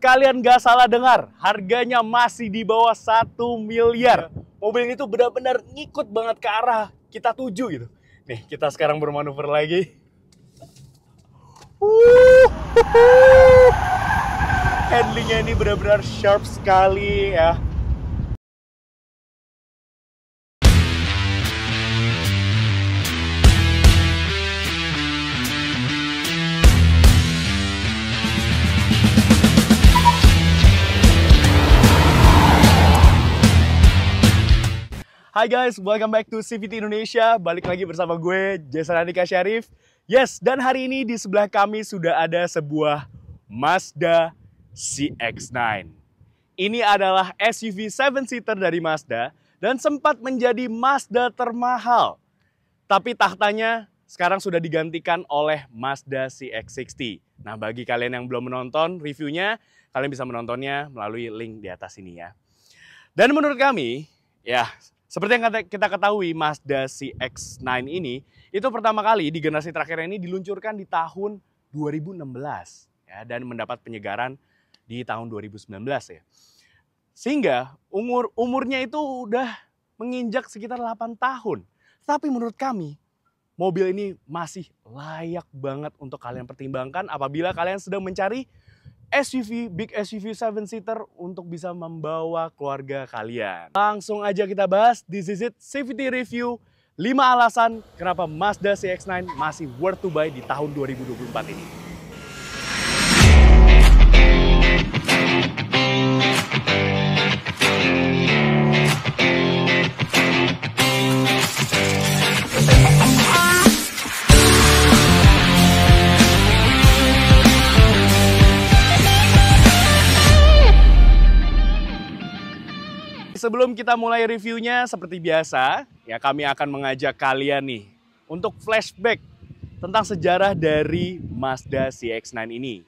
kalian gak salah dengar, harganya masih di bawah 1 miliar. Mobil ini tuh benar-benar ngikut banget ke arah kita tuju gitu. Nih, kita sekarang bermanuver lagi. Handlingnya ini benar-benar sharp sekali ya. Hai guys, welcome back to CVT Indonesia. Balik lagi bersama gue, Jason Andika Syarif. Yes, dan hari ini di sebelah kami sudah ada sebuah Mazda CX-9. Ini adalah SUV 7-seater dari Mazda dan sempat menjadi Mazda termahal. Tapi tahtanya sekarang sudah digantikan oleh Mazda CX-60. Nah, bagi kalian yang belum menonton reviewnya, kalian bisa menontonnya melalui link di atas ini ya. Dan menurut kami, ya, seperti yang kita ketahui, Mazda CX-9 ini itu pertama kali di generasi terakhir ini diluncurkan di tahun 2016 ya, dan mendapat penyegaran di tahun 2019 ya. Sehingga umurnya itu udah menginjak sekitar 8 tahun. Tapi menurut kami, mobil ini masih layak banget untuk kalian pertimbangkan apabila kalian sedang mencari SUV, big SUV 7-seater untuk bisa membawa keluarga kalian. Langsung aja kita bahas, this is it, CVT Review 5 alasan kenapa Mazda CX-9 masih worth to buy di tahun 2024 ini. Sebelum kita mulai reviewnya, seperti biasa, ya kami akan mengajak kalian nih untuk flashback tentang sejarah dari Mazda CX-9 ini.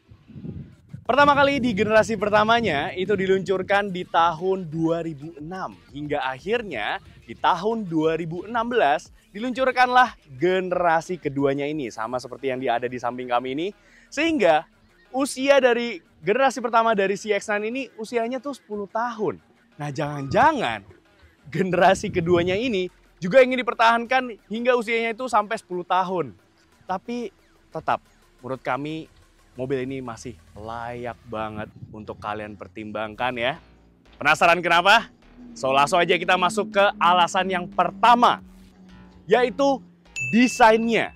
Pertama kali di generasi pertamanya itu diluncurkan di tahun 2006 hingga akhirnya di tahun 2016 diluncurkanlah generasi keduanya ini, sama seperti yang ada di samping kami ini, sehingga usia dari generasi pertama dari CX-9 ini usianya tuh 10 tahun. Nah, jangan-jangan generasi keduanya ini juga ingin dipertahankan hingga usianya itu sampai 10 tahun. Tapi tetap, menurut kami mobil ini masih layak banget untuk kalian pertimbangkan ya. Penasaran kenapa? So, langsung aja kita masuk ke alasan yang pertama, yaitu desainnya.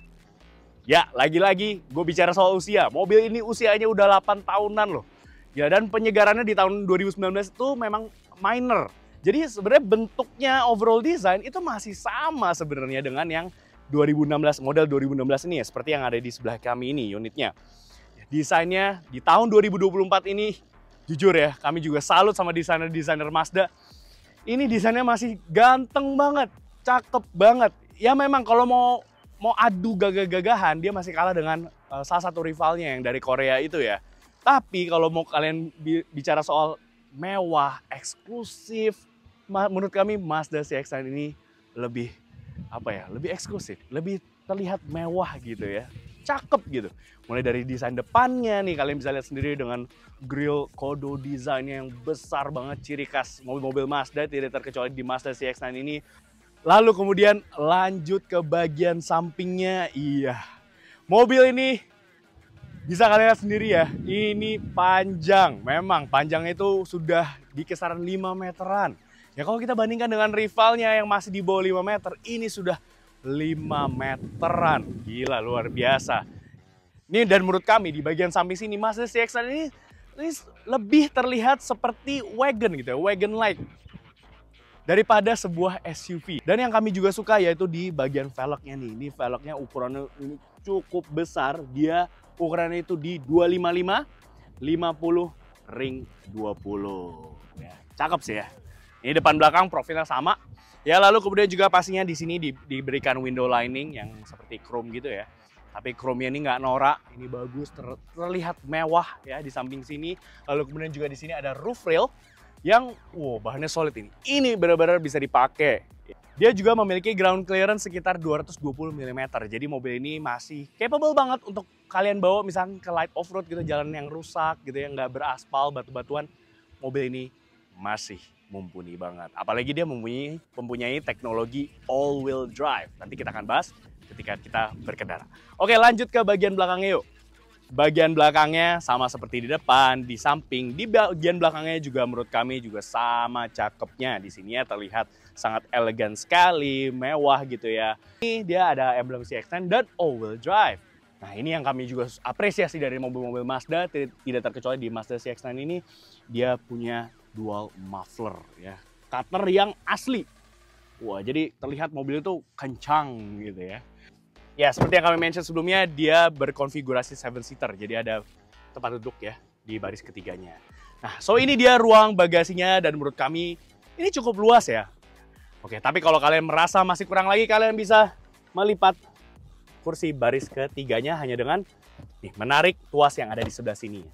Ya, lagi-lagi gue bicara soal usia. Mobil ini usianya udah 8 tahunan loh. Ya, dan penyegarannya di tahun 2019 itu memang minor. Jadi sebenarnya bentuknya overall design itu masih sama sebenarnya dengan yang 2016 model 2016 ini ya, seperti yang ada di sebelah kami ini unitnya. Desainnya di tahun 2024 ini jujur ya, kami juga salut sama desainer Mazda. Ini desainnya masih ganteng banget, cakep banget. Ya memang kalau mau adu gagah-gagahan dia masih kalah dengan salah satu rivalnya yang dari Korea itu ya. Tapi kalau mau kalian bicara soal mewah, eksklusif, menurut kami Mazda CX-9 ini lebih lebih eksklusif, lebih terlihat mewah gitu ya, cakep gitu. Mulai dari desain depannya nih, kalian bisa lihat sendiri dengan grill kodo desainnya yang besar banget, ciri khas mobil-mobil Mazda, tidak terkecuali di Mazda CX-9 ini. Lalu kemudian lanjut ke bagian sampingnya, iya, mobil ini bisa kalian lihat sendiri ya, ini panjang. Memang panjangnya itu sudah di kisaran 5 meteran. Ya kalau kita bandingkan dengan rivalnya yang masih di bawah 5 meter, ini sudah 5 meteran. Gila, luar biasa. Ini dan menurut kami di bagian samping sini, Mazda CX-9 ini lebih terlihat seperti wagon gitu ya, wagon-like daripada sebuah SUV. Dan yang kami juga suka yaitu di bagian velgnya nih. Ini velgnya ukurannya ini cukup besar. Dia ukurannya itu di 255 50 ring 20. Ya, cakep sih ya. Ini depan belakang profilnya sama. Ya, lalu kemudian juga pastinya di sini diberikan window lining yang seperti chrome gitu ya. Tapi chrome-nya ini nggak norak, ini bagus, terlihat mewah ya di samping sini. Lalu kemudian juga di sini ada roof rail yang bahannya solid ini. Ini benar-benar bisa dipakai. Dia juga memiliki ground clearance sekitar 220 mm. Jadi mobil ini masih capable banget untuk kalian bawa misalnya ke light off road gitu, jalan yang rusak gitu ya, nggak beraspal, batu-batuan, mobil ini masih mumpuni banget. Apalagi dia mempunyai teknologi all wheel drive. Nanti kita akan bahas ketika kita berkendara. Oke, lanjut ke bagian belakangnya yuk. Bagian belakangnya sama seperti di depan, di samping, di bagian belakangnya juga menurut kami juga sama cakepnya. Di sini ya terlihat sangat elegan sekali, mewah gitu ya. Ini dia ada emblem CX-9 dan all-wheel drive. Nah ini yang kami juga apresiasi dari mobil-mobil Mazda, tidak terkecuali di Mazda CX-9 ini, dia punya dual muffler ya. Cutter yang asli. Wah, jadi terlihat mobil itu kencang gitu ya. Ya, seperti yang kami mention sebelumnya, dia berkonfigurasi 7-seater. Jadi ada tempat duduk ya di baris ketiganya. Nah, so ini dia ruang bagasinya dan menurut kami ini cukup luas ya. Oke, tapi kalau kalian merasa masih kurang lagi, kalian bisa melipat kursi baris ketiganya hanya dengan menarik tuas yang ada di sebelah sini.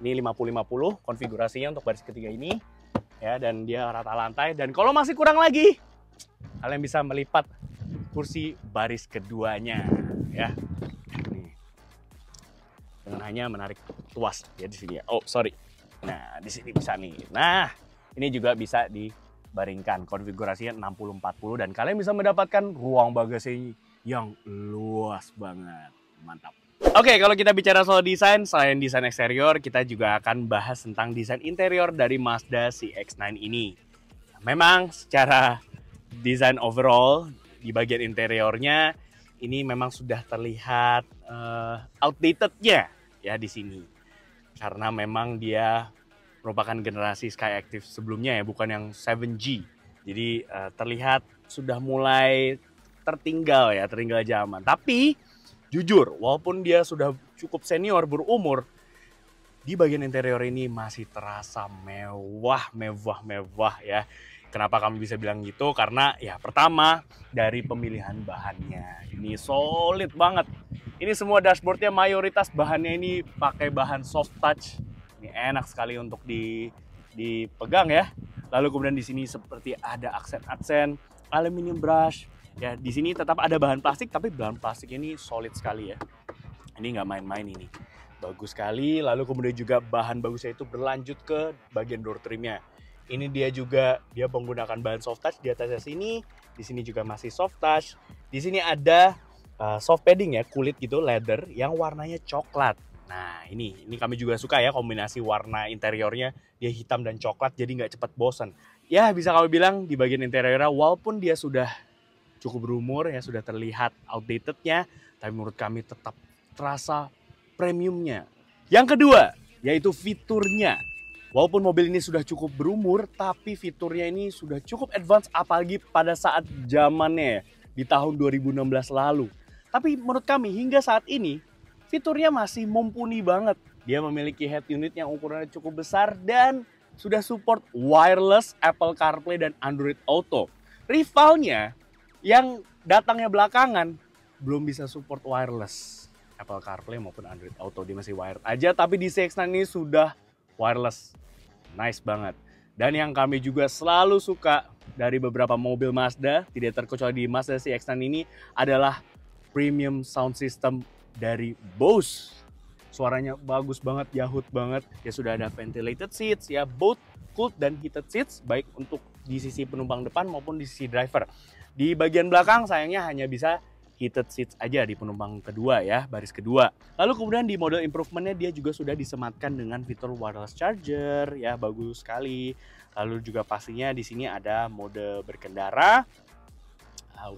Ini 50-50 konfigurasinya untuk baris ketiga ini. Ya, dan dia rata lantai. Dan kalau masih kurang lagi, kalian bisa melipat kursi baris keduanya ya. Nih. Dengan hanya menarik tuas ya di sini ya. Oh, sorry. Nah, di sini bisa nih. Nah, ini juga bisa dibaringkan. Konfigurasinya 60-40 dan kalian bisa mendapatkan ruang bagasi yang luas banget. Mantap. Oke, kalau kita bicara soal desain, selain desain eksterior, kita juga akan bahas tentang desain interior dari Mazda CX-9 ini. Memang secara desain overall di bagian interiornya ini memang sudah terlihat outdated-nya ya di sini. Karena memang dia merupakan generasi Skyactiv sebelumnya ya, bukan yang 7G. Jadi terlihat sudah mulai tertinggal zaman. Tapi jujur, walaupun dia sudah cukup senior berumur, di bagian interior ini masih terasa mewah ya. Kenapa kami bisa bilang gitu? Karena ya pertama dari pemilihan bahannya. Ini solid banget. Ini semua dashboardnya mayoritas bahannya ini pakai bahan soft touch. Ini enak sekali untuk dipegang ya. Lalu kemudian di sini seperti ada aksen-aksen aluminium brush. Ya di sini tetap ada bahan plastik, tapi bahan plastik ini solid sekali ya. Ini nggak main-main ini. Bagus sekali. Lalu kemudian juga bahan bagusnya itu berlanjut ke bagian door trimnya. Ini dia juga dia menggunakan bahan soft touch di atasnya sini. Di sini juga masih soft touch. Di sini ada soft padding ya, kulit gitu, leather yang warnanya coklat. Nah ini kami juga suka ya kombinasi warna interiornya. Dia hitam dan coklat jadi nggak cepat bosan. Ya bisa kami bilang di bagian interiornya walaupun dia sudah cukup berumur ya, sudah terlihat outdated-nya, tapi menurut kami tetap terasa premiumnya. Yang kedua yaitu fiturnya. Walaupun mobil ini sudah cukup berumur, tapi fiturnya ini sudah cukup advance apalagi pada saat zamannya di tahun 2016 lalu. Tapi menurut kami hingga saat ini, fiturnya masih mumpuni banget. Dia memiliki head unit yang ukurannya cukup besar dan sudah support wireless Apple CarPlay dan Android Auto. Rivalnya yang datangnya belakangan belum bisa support wireless Apple CarPlay maupun Android Auto. Dia masih wired aja, tapi di CX-9 ini sudah wireless. Nice banget. Dan yang kami juga selalu suka dari beberapa mobil Mazda, tidak terkecuali di Mazda CX-9 ini, adalah premium sound system dari Bose. Suaranya bagus banget, yahut banget. Ya sudah ada ventilated seats, ya both cooled dan heated seats, baik untuk di sisi penumpang depan maupun di sisi driver. Di bagian belakang sayangnya hanya bisa heated seats aja di penumpang kedua ya, baris kedua. Lalu kemudian di model improvementnya dia juga sudah disematkan dengan fitur wireless charger ya, bagus sekali. Lalu juga pastinya di sini ada mode berkendara,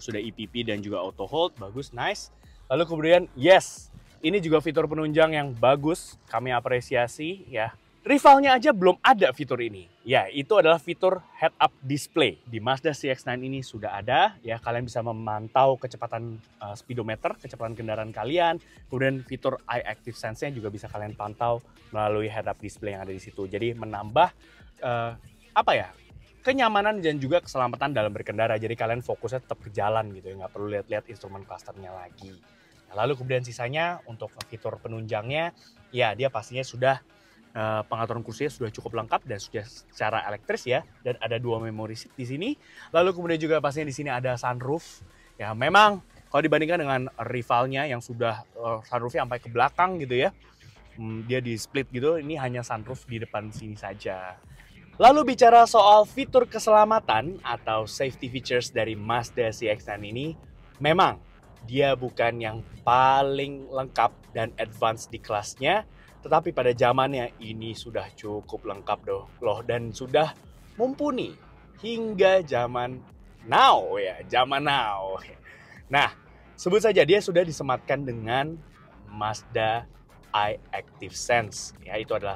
sudah EPP dan juga auto hold, bagus, nice. Lalu kemudian yes, ini juga fitur penunjang yang bagus, kami apresiasi ya. Rivalnya aja belum ada fitur ini. Ya, itu adalah fitur head-up display. Di Mazda CX-9 ini sudah ada. Ya, kalian bisa memantau kecepatan speedometer, kecepatan kendaraan kalian. Kemudian fitur Eye Active Sense-nya juga bisa kalian pantau melalui head-up display yang ada di situ. Jadi menambah kenyamanan dan juga keselamatan dalam berkendara. Jadi kalian fokusnya tetap ke jalan gitu ya, nggak perlu lihat-lihat instrumen clusternya lagi. Nah, lalu kemudian sisanya untuk fitur penunjangnya, ya dia pastinya sudah pengaturan kursinya sudah cukup lengkap dan sudah secara elektris ya, dan ada 2 memory seat di sini. Lalu kemudian juga pastinya di sini ada sunroof. Ya memang Kalau dibandingkan dengan rivalnya yang sudah sunroofnya sampai ke belakang gitu ya, dia di split gitu, ini hanya sunroof di depan sini saja. Lalu bicara soal fitur keselamatan atau safety features dari Mazda CX-9 ini, memang dia bukan yang paling lengkap dan advance di kelasnya, tetapi pada zamannya ini sudah cukup lengkap loh dan sudah mumpuni hingga zaman now ya, zaman now. Nah, sebut saja dia sudah disematkan dengan Mazda iActive Sense. Ya, itu adalah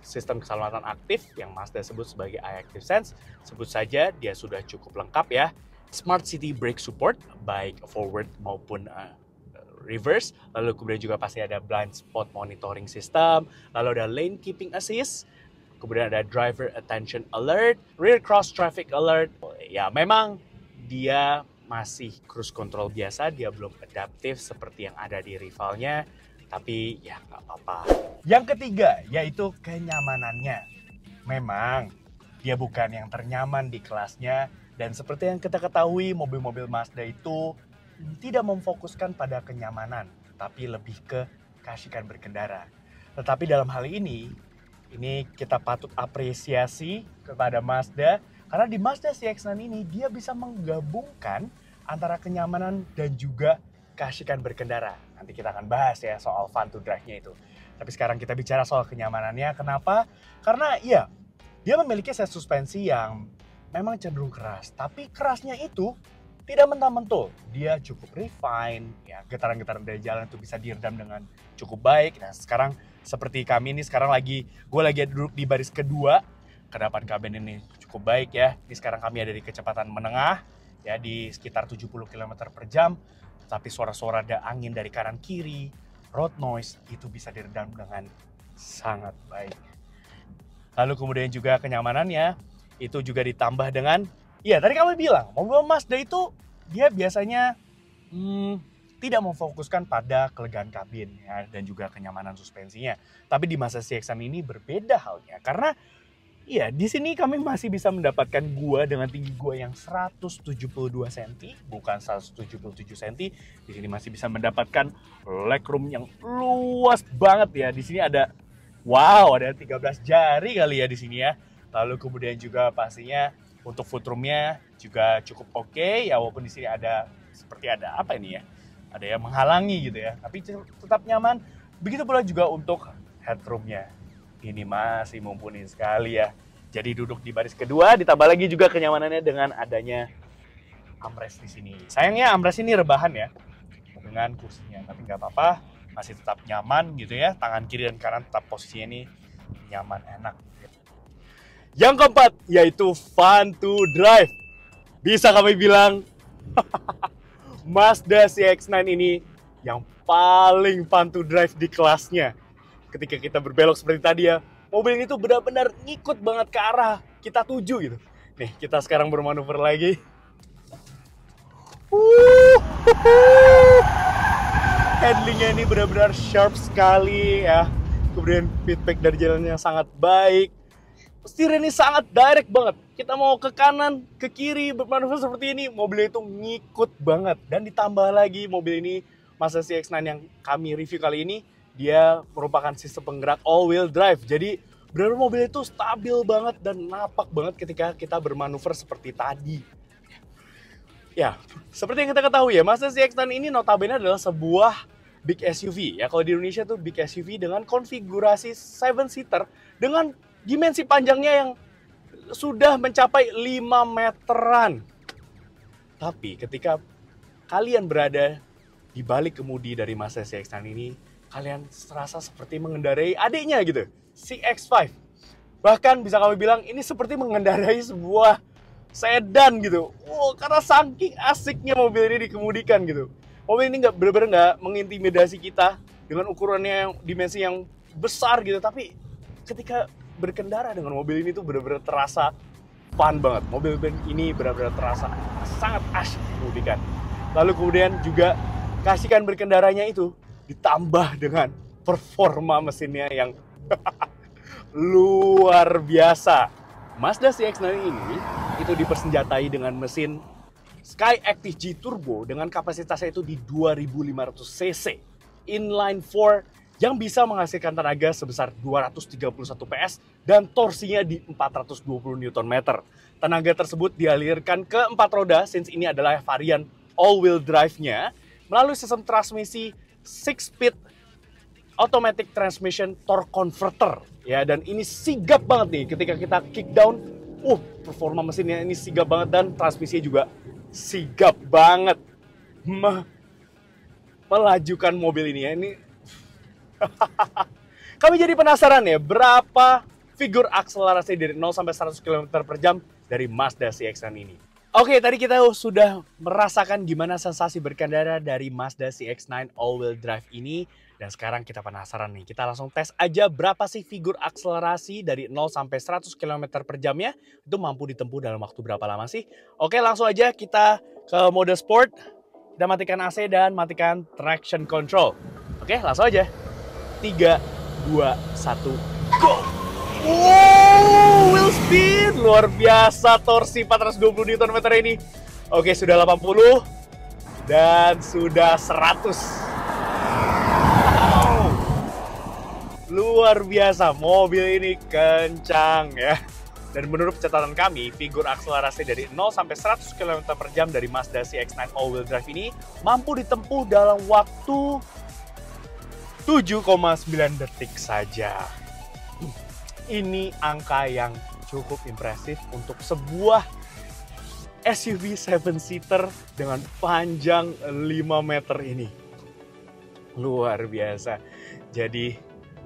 sistem keselamatan aktif yang Mazda sebut sebagai iActive Sense. Sebut saja dia sudah cukup lengkap ya. Smart City Brake Support, baik forward maupun reverse. Lalu kemudian juga pasti ada blind spot monitoring system. Lalu ada lane keeping assist. Kemudian ada driver attention alert, rear cross traffic alert. Ya memang dia masih cruise control biasa, dia belum adaptif seperti yang ada di rivalnya. Tapi ya nggak apa-apa. Yang ketiga yaitu kenyamanannya. Memang dia bukan yang ternyaman di kelasnya. Dan seperti yang kita ketahui, mobil-mobil Mazda itu tidak memfokuskan pada kenyamanan, tapi lebih ke keasikan berkendara. Tetapi dalam hal ini kita patut apresiasi kepada Mazda, karena di Mazda CX-9 ini dia bisa menggabungkan antara kenyamanan dan juga keasikan berkendara. Nanti kita akan bahas ya soal fun to drive-nya itu. Tapi sekarang kita bicara soal kenyamanannya. Kenapa? Karena ya, dia memiliki set suspensi yang memang cenderung keras, tapi kerasnya itu tidak mentah-mentul. Dia cukup refine, ya getaran-getaran dari jalan itu bisa diredam dengan cukup baik. Nah sekarang seperti kami ini sekarang gue lagi duduk di baris kedua, kedapan kabin ini cukup baik ya. Ini sekarang kami ada di kecepatan menengah, ya di sekitar 70 km per jam. Tapi suara-suara ada angin dari kanan kiri, road noise itu bisa diredam dengan sangat baik. Lalu kemudian juga kenyamanannya itu juga ditambah dengan, ya tadi kamu bilang, mobil Mazda itu dia biasanya tidak memfokuskan pada kelegaan kabin ya, dan juga kenyamanan suspensinya. Tapi di Mazda CX-9 ini berbeda halnya, karena ya di sini kami masih bisa mendapatkan gua dengan tinggi gua yang 172 cm, bukan 177 cm. Di sini masih bisa mendapatkan legroom yang luas banget ya. Di sini ada, wow, ada 13 jari kali ya di sini ya. Lalu kemudian juga pastinya untuk footroomnya juga cukup oke ya, walaupun di sini ada seperti ada apa ini ya, ada yang menghalangi gitu ya, tapi tetap nyaman. Begitu pula juga untuk headroomnya, ini masih mumpuni sekali ya. Jadi duduk di baris kedua, ditambah lagi juga kenyamanannya dengan adanya armrest di sini. Sayangnya armrest ini rebahan ya dengan kursinya, tapi nggak apa-apa, masih tetap nyaman gitu ya. Tangan kiri dan kanan tetap posisinya ini nyaman, enak. Yang keempat yaitu fun to drive. Bisa kami bilang Mazda CX-9 ini yang paling fun to drive di kelasnya. Ketika kita berbelok seperti tadi ya, mobil ini tuh benar-benar ngikut banget ke arah kita tuju gitu. Nih kita sekarang bermanuver lagi. Handlingnya ini benar-benar sharp sekali ya. Kemudian feedback dari jalannya sangat baik. Setir ini sangat direct banget. Kita mau ke kanan, ke kiri, bermanuver seperti ini, mobil itu ngikut banget. Dan ditambah lagi mobil ini, Mazda CX-9 yang kami review kali ini, dia merupakan sistem penggerak all-wheel drive. Jadi benar-benar mobil itu stabil banget dan napak banget ketika kita bermanuver seperti tadi. Ya, seperti yang kita ketahui ya, Mazda CX-9 ini notabene adalah sebuah big SUV. Ya, kalau di Indonesia tuh big SUV dengan konfigurasi 7-seater dengan dimensi panjangnya yang sudah mencapai 5 meteran. Tapi ketika kalian berada di balik kemudi dari Mazda CX-9 ini, kalian serasa seperti mengendarai adiknya gitu, CX-5. Bahkan bisa kami bilang ini seperti mengendarai sebuah sedan gitu. Karena saking asiknya mobil ini dikemudikan gitu. Mobil ini benar-benar nggak mengintimidasi kita dengan ukurannya yang dimensi yang besar gitu, tapi ketika berkendara dengan mobil ini tuh benar-benar terasa fun banget. Mobil ini benar-benar terasa sangat asyik dikemudikan. Lalu kemudian juga keasikan berkendaranya itu ditambah dengan performa mesinnya yang luar biasa. Mazda CX-9 ini itu dipersenjatai dengan mesin Skyactiv G Turbo dengan kapasitasnya itu di 2500 cc. Inline 4 yang bisa menghasilkan tenaga sebesar 231 PS dan torsinya di 420 Nm. Tenaga tersebut dialirkan ke 4 roda since ini adalah varian all-wheel drive-nya melalui sistem transmisi 6-speed automatic transmission torque converter. Ya, dan ini sigap banget nih ketika kita kick down. Performa mesinnya ini sigap banget dan transmisinya juga sigap banget. Melajukan mobil ini ya, ini kami jadi penasaran ya, berapa figur akselerasi dari 0 sampai 100 km/jam dari Mazda CX-9 ini. Oke, tadi kita sudah merasakan gimana sensasi berkendara dari Mazda CX-9 all-wheel drive ini. Dan sekarang kita penasaran nih, kita langsung tes aja berapa sih figur akselerasi dari 0 sampai 100 km/jam-nya. Itu mampu ditempuh dalam waktu berapa lama sih? Oke, langsung aja kita ke mode sport. Kita matikan AC dan matikan traction control. Oke, langsung aja. 3, 2, 1, go! Wow, wheel speed luar biasa, torsi 420 Nm ini. Oke, sudah 80 dan sudah 100. Wow. Luar biasa, mobil ini kencang ya. Dan menurut catatan kami, figur akselerasi dari 0 sampai 100 km/jam dari Mazda CX-9 all-wheel drive ini mampu ditempuh dalam waktu 7,9 detik saja. Ini angka yang cukup impresif untuk sebuah SUV 7-seater dengan panjang 5 meter ini. Luar biasa. Jadi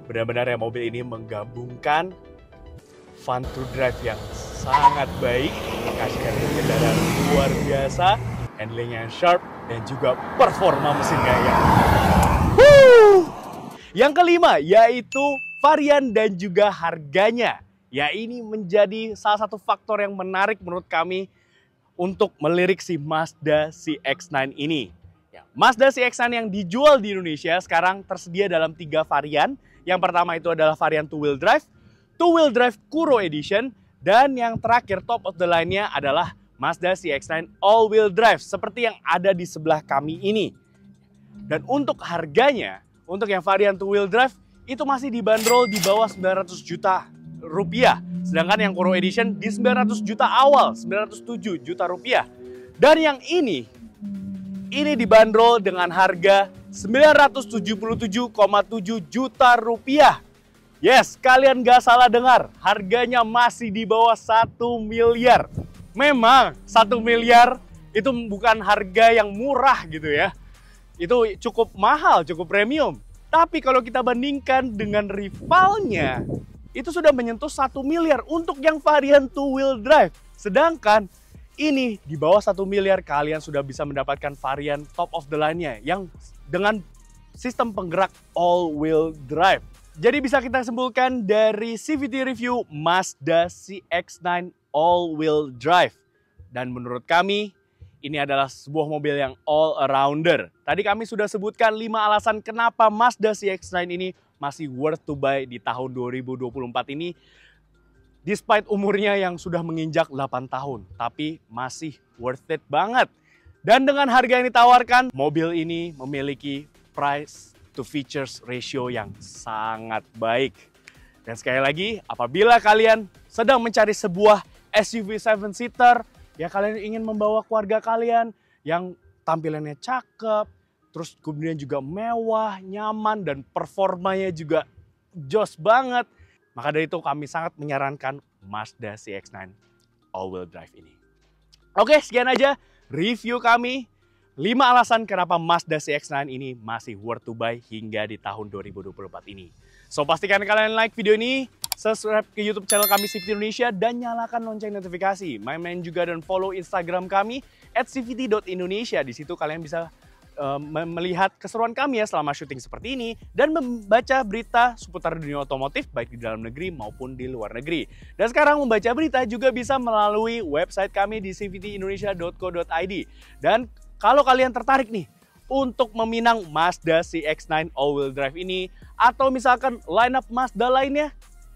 benar-benar ya, mobil ini menggabungkan fun to drive yang sangat baik, menghasilkan kendaraan luar biasa, handling yang sharp, dan juga performa mesinnya yang Yang kelima yaitu varian dan juga harganya. Ya, ini menjadi salah satu faktor yang menarik menurut kami untuk melirik si Mazda CX-9 ini. Ya, Mazda CX-9 yang dijual di Indonesia sekarang tersedia dalam 3 varian. Yang pertama itu adalah varian two-wheel drive Kuro Edition, dan yang terakhir top of the line-nya adalah Mazda CX-9 all-wheel drive seperti yang ada di sebelah kami ini. Dan untuk harganya, untuk yang varian two-wheel drive itu masih dibanderol di bawah 900 juta rupiah. Sedangkan yang Kuro Edition di 900 juta awal, 907 juta rupiah. Dan yang ini dibanderol dengan harga 977,7 juta rupiah. Yes, kalian gak salah dengar, harganya masih di bawah 1 miliar. Memang 1 miliar itu bukan harga yang murah gitu ya. Itu cukup mahal, cukup premium. Tapi kalau kita bandingkan dengan rivalnya, itu sudah menyentuh 1 miliar untuk yang varian two-wheel drive. Sedangkan ini di bawah 1 miliar kalian sudah bisa mendapatkan varian top of the line-nya yang dengan sistem penggerak all-wheel drive. Jadi bisa kita simpulkan dari CVT review Mazda CX-9 all-wheel drive. Dan menurut kami, ini adalah sebuah mobil yang all-arounder. Tadi kami sudah sebutkan 5 alasan kenapa Mazda CX-9 ini masih worth to buy di tahun 2024 ini. Despite umurnya yang sudah menginjak 8 tahun, tapi masih worth it banget. Dan dengan harga yang ditawarkan, mobil ini memiliki price to features ratio yang sangat baik. Dan sekali lagi, apabila kalian sedang mencari sebuah SUV 7-seater, ya kalian ingin membawa keluarga kalian yang tampilannya cakep, terus kemudian juga mewah, nyaman, dan performanya juga jos banget. Maka dari itu kami sangat menyarankan Mazda CX-9 all-wheel drive ini. Oke, sekian aja review kami. 5 alasan kenapa Mazda CX-9 ini masih worth to buy hingga di tahun 2024 ini. So, pastikan kalian like video ini, subscribe ke YouTube channel kami CVT Indonesia, dan nyalakan lonceng notifikasi. Main-main juga dan follow Instagram kami @cvt.indonesia. Di situ kalian bisa melihat keseruan kami ya selama syuting seperti ini, dan membaca berita seputar dunia otomotif baik di dalam negeri maupun di luar negeri. Dan sekarang membaca berita juga bisa melalui website kami di cvtindonesia.co.id. Dan kalau kalian tertarik nih untuk meminang Mazda CX-9 all-wheel drive ini, atau misalkan lineup Mazda lainnya,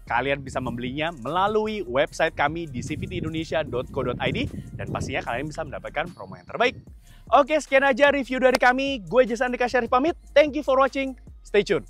kalian bisa membelinya melalui website kami di cvtindonesia.co.id dan pastinya kalian bisa mendapatkan promo yang terbaik. Oke, sekian aja review dari kami. Gue Jason Andika Syarif pamit. Thank you for watching. Stay tuned.